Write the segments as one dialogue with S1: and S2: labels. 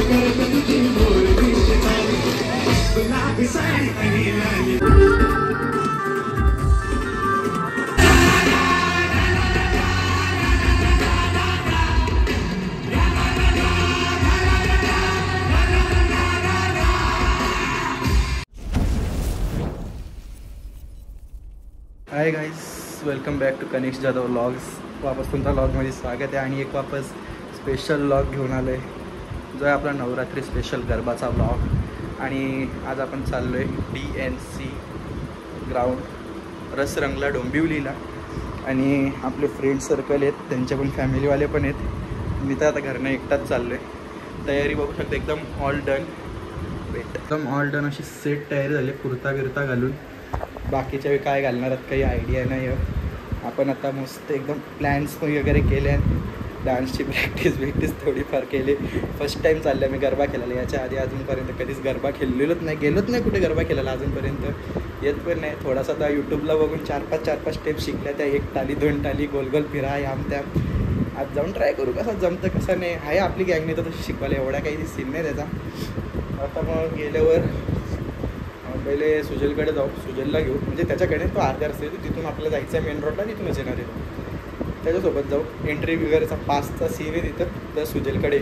S1: High guys, welcome back to Kanishk Jadhav vlogs. वापस तुमचा व्लॉगमध्ये स्वागत आहे आणि एक वापस स्पेशल व्लॉग घेऊन आलो आहे, जो आहे आपला नवरात्री स्पेशल गरबाचा व्लॉग. आणि आज आपण चाललो आहे DNC ग्राउंड रसरंगला डोंबिवलीला. आणि आपले फ्रेंड सर्कल आहेत, त्यांचे पण फॅमिलीवाले पण आहेत. मी तर आता घरनं एकटाच चाललो आहे. तयारी बघू शकता, एकदम ऑल डन. एकदम ऑल डन अशी सेट तयारी झाली, कुर्ता बिर्ता घालून. बाकीच्या वेळी काय घालणार आहेत काही आयडिया नाही आहे. आपण आता मस्त एकदम प्लॅन्स वगैरे केले, डान्सची प्रॅक्टिस थोडीफार केली. फर्स्ट टाईम चाललं मी गरबा खेळायला. याच्या आधी अजूनपर्यंत कधीच गरबा खेळलेलोच नाही, गेलोच नाही कुठे गरबा खेळायला अजूनपर्यंत, येत पण नाही. थोडासा आता यूट्यूबला बघून 4-5 स्टेप शिकल्या, त्या 1 टाली 2 टाली गोल गोल फिरा याम त्या. आज जाऊन ट्राय करू कसं जमतं कसं नाही. आहे आपली गँगने तर तशी शिकवायला, एवढा काही सीन नाही त्याचा. आता मग गेल्यावर पहिले सुजलकडे जाऊ, सुजलला घेऊ, म्हणजे त्याच्याकडे तो अर्धा रस्ता येतो, तिथून आपल्याला जायचं आहे मेन रोडला, तिथूनच येणार आहे. त्याच्यासोबत जाऊ. एंट्री वगैरेचा पासचा सीन आहे तिथं, तर सुजलकडे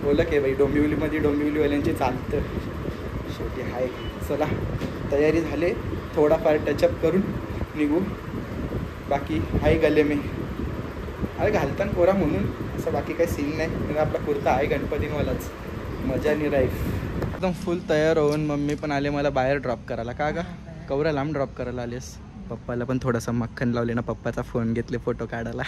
S1: ओळख आहे बाई. डोंबिवलीमध्ये डोंबिवलीवाल्यांची चालतं शेवटी आहे. चला तयारी झाली, थोडाफार टचअप करून निघू. बाकी आहे गले मी अरे घालताना पोरा म्हणून असं बाकी काही सीन नाही. म्हणजे आपला कुर्ता आहे गणपतींवालाच, मजा नाही राहील. एकदम फुल तयार होऊन मम्मी पण आले मला बाहेर ड्रॉप करायला. का गा कवरा लांब ड्रॉप करायला आलेस? पप्पाला पण थोडासा मक्खन लावले ना, पप्पाचा फोन घेतले फोटो काढायला.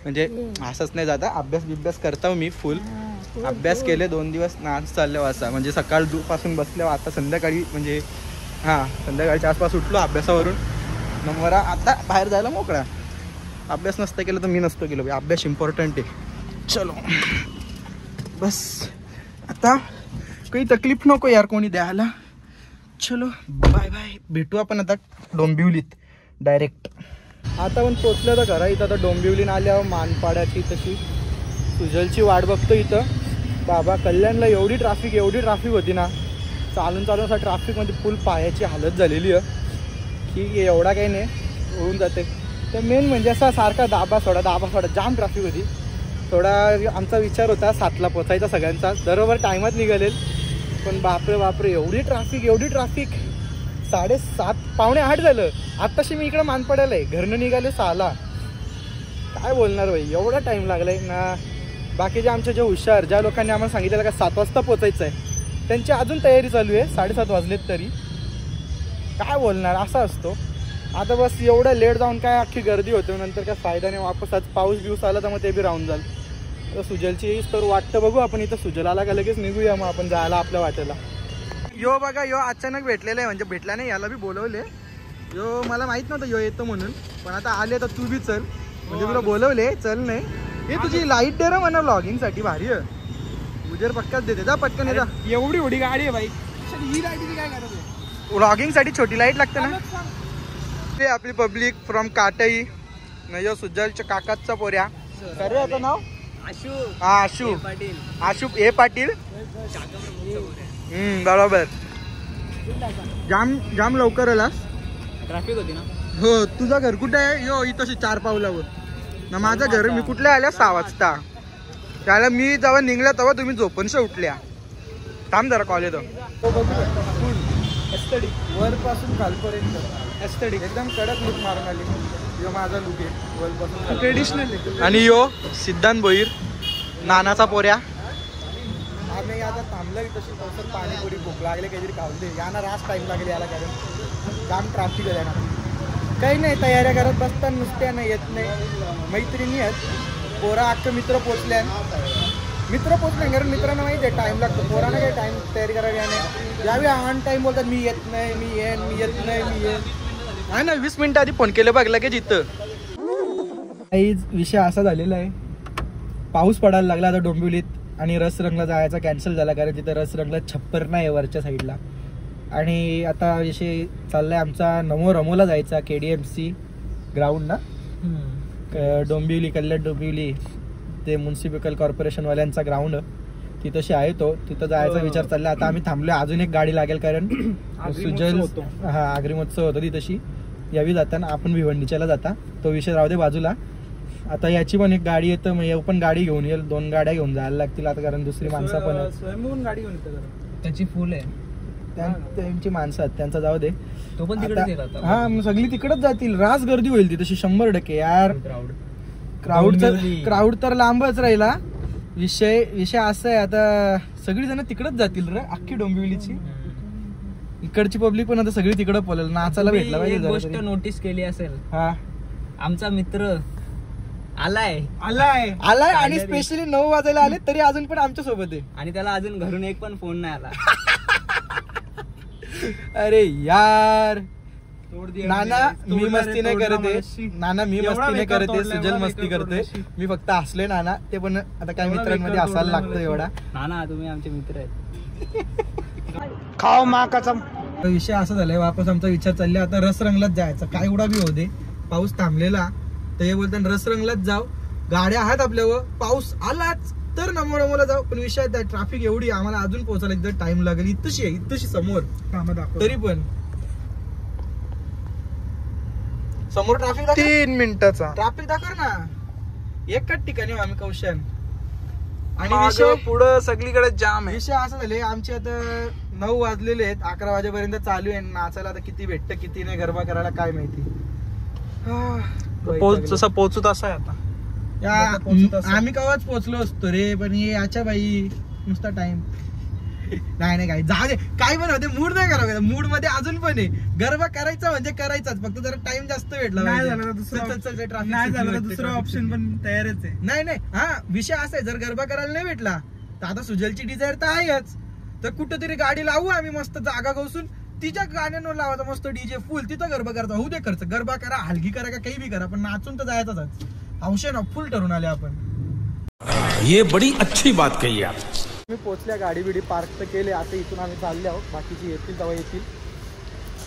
S1: म्हणजे असंच नाही जाता, अभ्यास करता मी फुल. अभ्यास केले 2 दिवस नाच चालले असा, म्हणजे सकाळ पासून बसल्यावर आता संध्याकाळी, म्हणजे संध्याकाळच्या आसपास उठलो अभ्यासावरून. मग मला आता बाहेर जायला मोकळा. अभ्यास नसतं केलं तर मी नसतो केलो, अभ्यास इम्पॉर्टंट आहे. चलो बस, आता काही तकलीफ नको यार कोणी द्यायला. चलो बाय बाय, भेटू आपण आता डोंबिवलीत डायरेक्ट. आता पण पोचलं तर घरा इथं. आता डोंबिवलीनं आल्यावर मानपाड्याची तशी सुजलची वाट बघतो इथं. बाबा कल्याणला एवढी ट्रॅफिक होती ना, चालून असा ट्रॅफिकमध्ये फुल पायाची हालत झालेली आहे. की एवढा काही नाही, होऊन जाते. तर मेन म्हणजे असा सारखा दाबा सोडा जाम ट्रॅफिक होती. थोडा आमचा विचार होता 7ला पोचायचा सगळ्यांचा, बरोबर टायमात निघालेल. पण बापरे एवढी ट्रॅफिक 7:30 पावणे 8 झालं. आत्ताशी मी इकडं मानपाड्याला आहे, घरनं निघाले 6ला. काय बोलणार भाई, एवढा टाईम लागलाय ना. बाकीचे आमचे जे हुशार, ज्या लोकांनी आम्हाला सांगितलं का 7 वाजता पोचायचं आहे, त्यांची अजून तयारी चालू आहे. 7:30 वाजलेत तरी. काय बोलणार, असा असतो. आता बस एवढं लेट जाऊन काय अख्खी गर्दी होते, नंतर काय फायदा नाही. वापस आज पाऊस आला तर मग ते बी राहून जाईल. तर सुजलची तर वाटतं बघू आपण. इथं सुजल आला का लगेच निघूया मग आपण जायला आपल्या वाटेला. यो बघा, यो अचानक भेटलेला आहे, म्हणजे भेटला नाही, याला बी बोलवले. यो मला माहित नव्हतं यो येतो म्हणून, पण आता आले तर तू बी चल, म्हणजे तुला बोलवले चल. नाही हे तुझी लाईट दे रे म्हणा व्लॉगिंगसाठी, भारी आहे. उजेर पक्काच देते, जा पटकन येता.
S2: एवढी गाडी आहे भाई, ही लाईटची काय गरज आहे?
S1: व्लॉगिंगसाठी छोटी लाईट लागते ना. ते आपली पब्लिक फ्रॉम काटई, यो सुजलच्या काकाचा पोऱ्या. अरे आता नाव आशू ए पाटील. बरोबर. जाम लवकर आलास.
S2: ट्रॅफिक होती ना.
S1: हो, तुझं घर कुठे आहे? यो इथं 4 पावलावर ना. माझं घर मी कुठल्या आल्या 6 वाजता. त्याला मी जेव्हा निघल्या तेव्हा तुम्ही झोपणशा उठल्या. थांब जरा कॉल येतो. एस्थेटिक वरपासून खालपर्यंत एस्थेटिक एकदम कडक लुक मारून आली. यो माझा लुक आहे वरपासून ट्रेडिशनल. आणि यो सिद्धांत भोईर, नानाचा पोऱ्या. आम्ही आता थांबलं तशी पावसात पाणीपुरी भूक लागले, काहीतरी खाऊ दे. याना रास टाईम लागेल याला, कारण जाम ट्रॅफिक आहे ना. काही नाही, तयाऱ्या करत बसता नुसत्या नाही, येत नाही. मैत्रिणी आहेत, पोरा अख्खं मित्र पोचले कारण मित्रांना माहिती आहे टाईम लागतो. पोरांना काही टाईम तयारी करायला नाही. यावेळी ऑन टाईम बोलतात मी येत नाही, मी येत नाही. आहे ना, 20 मिनिटं आधी फोन केलं बघ लगेच इथं. काही विषय असा झालेला आहे, पाऊस पडायला लागला आता डोंबिवलीत. आणि रसरंगला जायचा कॅन्सल झाला, कारण तिथं रसरंगला छप्पर नाही आहे वरच्या साईडला. आणि आता विषय चाललाय आमचा रमोला जायचा, KDMC ग्राउंड ना, डोंबिवली, कल्याण डोंबिवली. ते म्युन्सिपल कॉर्पोरेशन वाल्यांचा ग्राउंड तिथंशी आहे तो, तिथं जायचा विचार चालला. आता आम्ही थांबलोय, अजून एक गाडी लागेल कारण सुजल आगरी महोत्सव होतो तिथंशी, यावी जाताना आपण भिवंडीच्याला जाता, तो विषय राहू दे बाजूला. आता याची पण एक गाडी येतं, मग पण गाडी घेऊन येईल, 2 गाड्या घेऊन जायला लागतील आता कारण दुसरी माणसं पण
S2: स्वयंभून गाडी घेऊन येते
S3: त्याची फुल आहे,
S1: त्यांची माणसं आहेत, त्यांचा जाऊ दे.
S3: तो पण तिकडे
S1: हा मग सगळी तिकडच जातील, रास गर्दी होईल ती तशी 100% यार. क्राऊड तर लांबच राहिला. विषय असा आहे आता सगळी जण तिकडच जातील रे, अख्खी डोंबिवलीची इकडची पब्लिक पण आता सगळी तिकडं पळेल, नाचायला भेटला पाहिजे.
S3: गोष्ट नोटीस केली असेल,
S1: हा
S3: आमचा मित्र आलाय
S1: आणि स्पेशली 9 वाजायला आले तरी अजून पण आमच्या सोबत आहे,
S3: आणि त्याला अजून घरून एक पण फोन नाही आला.
S1: अरे यार नाना मी मस्ती नाही करते, सुजल मस्ती करते, मी फक्त हसले नाना, ते पण आता काय मित्रांमध्ये हसायला लागतं एवढा.
S3: नाना तुम्ही आमचे मित्र आहेत.
S2: खाओ माकाचा
S1: विषय असा झालाय, वापस आमचा विचार चालले आता रसरंगलाच जायचं, काय एवढा बी होते, पाऊस थांबलेला तर हे बोलतात रसरंगलाच जाऊ, गाड्या आहेत आपल्यावर, पाऊस आलाच तर नमोला जाऊ. पण विषय ट्रॅफिक एवढी आम्हाला अजून पोहोचायला एकदम टाइम लागेल, इथशी समोर तरी पण समोर ट्रॅफिक
S2: 3 मिनिटाचा
S1: ट्रॅफिक दाखव ना, एकच ठिकाणी आम्ही कौशन. आणि
S2: विषय पुढं सगळीकडे जाम आहे.
S1: विषय असं झाले आमचे आता 9 वाजलेले आहेत, 11 वाजेपर्यंत चालू आहे नाचायला, आता किती भेटतं किती नाही गरबा करायला काय माहिती.
S2: जसा पोहोचू तसा आहे आता.
S1: आम्ही कवाच पोहोचलो असतो रे, पण याच्या बाई नुसता टाइम नाही काय जा दे, काय पण होते, मूड नाही करावं, मूड मध्ये अजून पण आहे, गरबा करायचा म्हणजे करायचाच, फक्त जरा टाइम जास्त भेटला
S2: नाही झालं तर दुसरा ऑप्शन पण तयारच आहे.
S1: नाही हा विषय असा आहे, जर गरबा करायला नाही भेटला तर आता सुजलची डिझायर तर आहेच, तर कुठंतरी गाडी लावू आम्ही मस्त जागा घासून, तिच्या गाण्यांवर लावायचा मस्त डीजे फुल, तिथं गरबा करायचा, होऊ दे खर्च, गरबा करा हलगी करा का काही बी करा, पण नाचून तर जायचाच. अंशे ना फुल ठरून आले आपण.
S4: ये बड़ी अच्छी बात कही आप.
S1: मी पोचल्या, गाडी बिडी पार्क तर केले, आता इथून आम्ही चालले आहोत, बाकीची येतील तेव्हा येतील.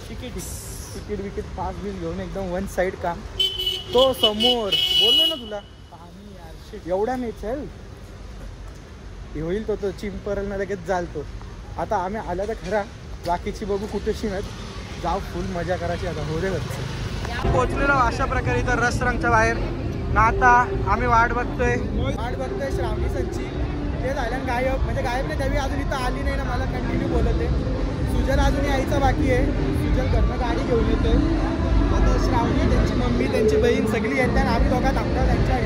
S1: तिकीट विकीट पास बिल घेऊन एकदम 1 साइड काम, तो समोर बोललो ना तुला एवढा नाही, चल होईल तो चिंपरल ना लगेच जालतो. आता आम्ही आल्या तर खरा, बाकीची बघू कुठेशी नाही, जाऊ फुल मजा करायची आता, हो रे बघ. पोचलेलो अशा प्रकारे इथं रसरंगच्या बाहेर ना, आता आम्ही वाट बघतोय श्रावणी संची, ते झालं गायब, म्हणजे गायब नाही त्यावेळी अजून इथं आली नाही ना, मला कंटिन्यू बोलते. सुजल अजून यायचा बाकी आहे, सुजल घरनं गाडी घेऊन येते, आता श्रावणी त्यांची मम्मी त्यांची बहीण सगळी येते आणि आम्ही दोघा थांबतो त्यांच्या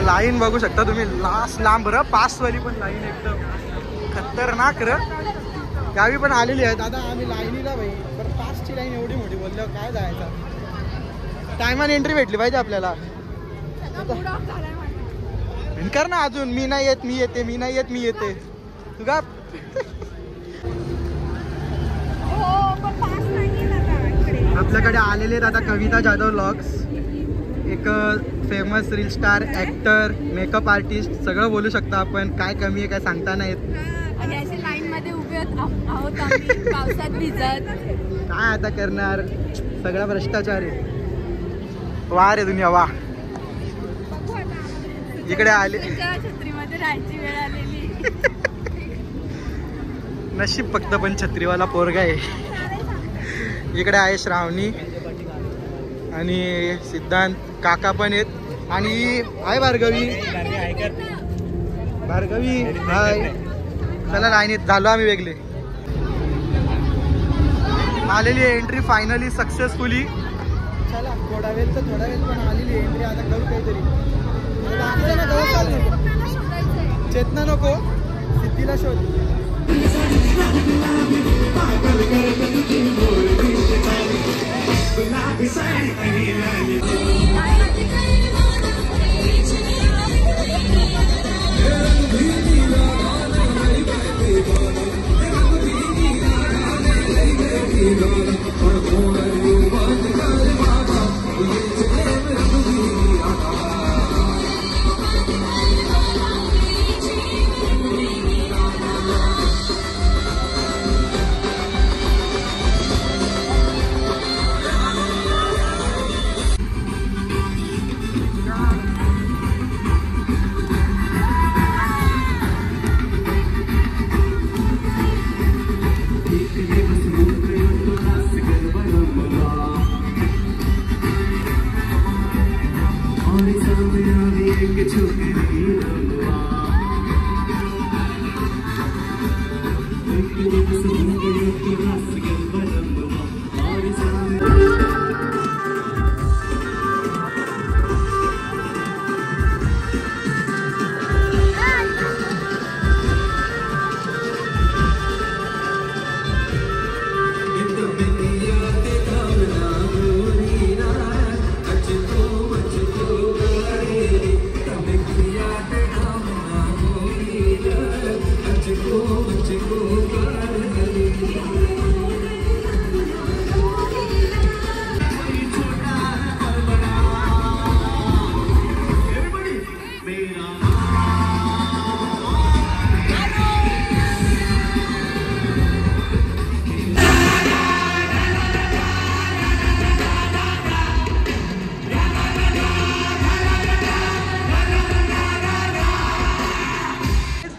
S1: लाईन बघू शकता तुम्ही, लास्ट लांब र पासवाली पण लाईन एकदम खतरनाक र, गावी पण आलेली आहेत. आता आम्ही लाईनीला भाई, बरं पासची लाईन एवढी मोठी बोलल्यावर काय जायचं, टायमाने एंट्री भेटली पाहिजे आपल्याला. कर ना अजून, मी नाही येत मी येते, मी नाही येत मी येते, तुझा आपल्याकडे आलेले आहेत आता कविता जाधव व्लॉग्स, एक famous reel star, actor, makeup artist, सगळं बोलू शकता आपण, काय कमी आहे काय सांगता नाही येत.
S5: आणि असे लाईन मध्ये उभे आहोत आम्ही पावसात भिजत,
S1: काय आता करणार, सगळा भ्रष्टाचार आहे. वा रे दुनिया वा. इकडे आले,
S5: छत्रीमध्ये राहायची वेळ आलेली,
S1: नशीब फक्त पण छत्रीवाला पोरगा आहे. इकडे आहे श्रावणी आणि सिद्धांत काका पण आहेत, आणि आहे भार्गवी हाय. चला लाईनीत झालो आम्ही वेगळे, आलेली एंट्री फायनली सक्सेसफुली. चला थोडा वेळ पण आलेली एंट्री, आता करू काहीतरी. चेतना नको, सिद्धीला शोध.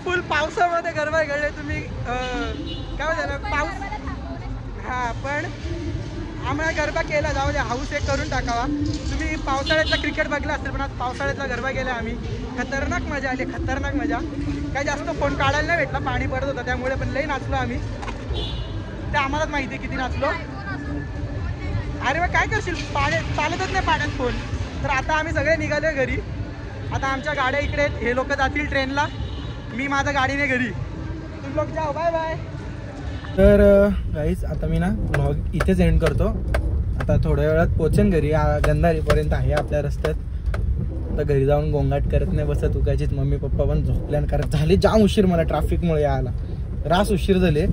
S1: फुल पावसामध्ये गरबा खेळले तुम्ही काय झालं पाऊस हा पण आम्हाला गरबा केला जाऊ दे हाऊस एक करून टाकावा. तुम्ही पावसाळ्यातला क्रिकेट बघला असेल पण आज पावसाळ्यातला गरबा केला आम्ही. खतरनाक मजा आली खतरनाक मजा. काही जास्त फोन काढायला नाही भेटला पाणी पडत होतं त्यामुळे पण लई नाचलो आम्ही. ते आम्हालाच माहिती आहे किती नाचलो. अरे मग काय करशील पाण्यात चालतच नाही पाण्यात फोन. तर आता आम्ही सगळे निघालो घरी. आता आमच्या गाड्या इकडे आहेत. हे लोक जातील ट्रेनला मी माझ्या गाडीने घरी. तुम्ही लोक जाओ बाय बाय. तर गाईज आता मी ना ब्लॉग इथेच एंड करतो. आता थोड्या वेळात पोचेन घरी. गंधारीपर्यंत आहे आपल्या रस्त्यात. आता घरी जाऊन गोंगाट करत नाही बसत उगाचीच. मम्मी पप्पा पण झोपल्यान करत झाले जाम उशीर मला ट्रॅफिकमुळे यायला. रास उशीर झाले.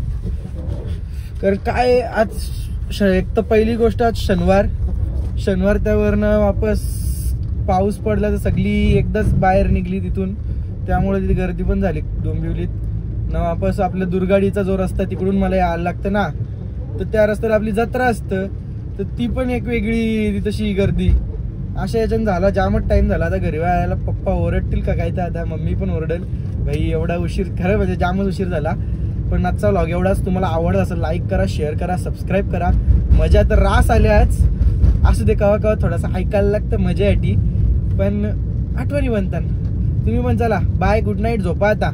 S1: कारण काय आज एक तर पहिली गोष्ट आज शनिवार त्यावरनं वापस पाऊस पडला तर सगळी एकदाच बाहेर निघली तिथून. त्यामुळे तिथे गर्दी पण झाली डोंबिवलीत ना. वापस आपल्या दुर्गाडीचा जो रस्ता तिकडून मला यायला लागतं ना तर त्या रस्त्याला आपली जत्रा असतं तर ती पण एक वेगळी तशी गर्दी. अशा याच्यानं झाला जामच टाइम झाला. आता घरी यायला पप्पा ओरडतील का काय तर आता मम्मी पण ओरडेल भाई एवढा उशीर. खरं म्हणजे जामच उशीर झाला. पण आजचा व्लॉग एवढाच. तुम्हाला आवडत असेल लाईक करा शेअर करा सबस्क्राईब करा. मजा तर रास आल्याच असं ते कवा कवा थोडासा ऐकायला लागतं मजा याटी पण आठवणी बनतात. तुम्ही पण चला बाय गुड नाईट झोपा आता.